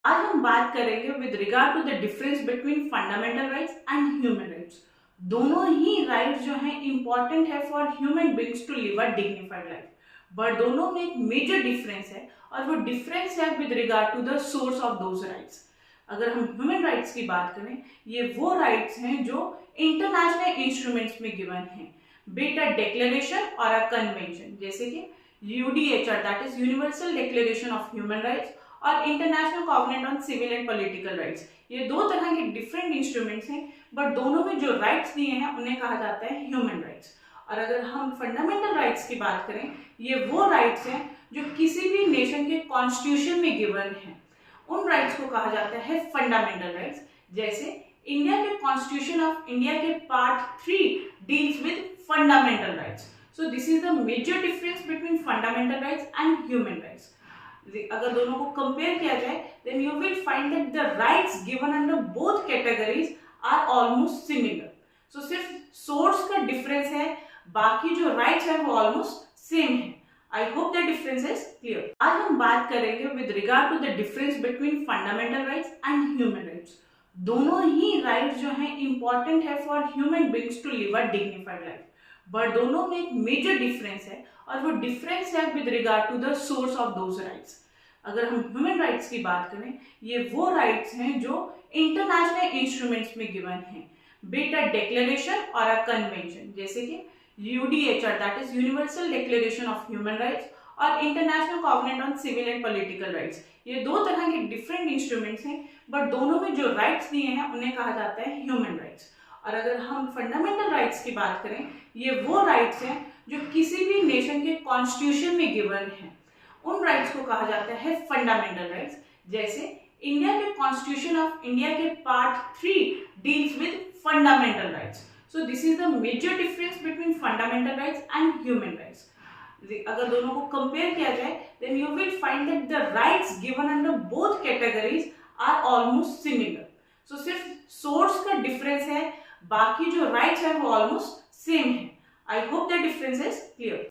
आज हम बात करेंगे with regard to the difference between fundamental rights and human rights. दोनों ही राइट्स जो हैं इंपॉर्टेंट है for human beings to live a dignified life, but दोनों में एक मेजर डिफरेंस है और वो डिफरेंस है with regard to the source of those rights. अगर हम ह्यूमन राइट्स की बात करें, ये वो राइट्स हैं जो इंटरनेशनल इंस्ट्रूमेंट्स में गिवन हैं, बी इट अ डिक्लेरेशन और अ कन्वेंशन, जैसे कि UDHR that is universal declaration of human rights और international covenant on civil and political rights. ये दो तरह के डिफरेंट इंस्ट्रूमेंट्स हैं, बट दोनों में जो राइट्स दिए हैं उन्हें कहा जाता है ह्यूमन राइट्स। और अगर हम फंडामेंटल राइट्स की बात करें, ये वो राइट्स हैं जो किसी भी नेशन के कॉन्स्टिट्यूशन में गिवन हैं। उन राइट्स को कहा जाता है फंडामेंटल राइट्स। जैसे इंडिया के कॉन्स्टिट्यूशन ऑफ इंडिया के part 3 deals with fundamental rights. So this is the major difference between fundamental rights and human rights. अगर दोनों को कंपेयर किया जाए, then you will find that the rights given under both categories are almost similar. So सिर्फ source का difference है, बाकी जो राइट्स है वो ऑलमोस्ट सेम है। I hope that difference is clear. आज हम बात करेंगे with regard to the difference between fundamental rights and human rights. दोनों ही राइट्स जो हैं इंपॉर्टेंट है for human beings to live a dignified life, but दोनों में एक मेजर डिफरेंस है और वो डिफरेंस है with regard to the source of those rights. अगर हम ह्यूमन राइट्स की बात करें, ये वो राइट्स हैं जो इंटरनेशनल इंस्ट्रूमेंट्स में गिवन हैं, बी इट अ डिक्लेरेशन और अ कन्वेंशन, जैसे कि UDHR that is universal declaration of human rights और international covenant on civil and political rights. ये दो तरह के डिफरेंट इंस्ट्रूमेंट्स हैं, बट दोनों में जो राइट्स दिए हैं उन्हें कहा जाता है ह्यूमन राइट्स। और अगर हम फंडामेंटल राइट्स की बात करें, ये वो राइट्स हैं जो किसी भी नेशन के कॉन्स्टिट्यूशन में गिवन हैं। उन राइट्स को कहा जाता है फंडामेंटल राइट्स। जैसे इंडिया के कॉन्स्टिट्यूशन ऑफ इंडिया के part 3 deals with fundamental rights. So this is the major difference between fundamental rights and human rights. अगर दोनों को कंपेयर किया जाए, then you will find that the rights given under both categories are almost similar. So सिर्फ source का difference है, बाकी जो राइट्स है वो ऑलमोस्ट सेम है। I hope that difference is clear.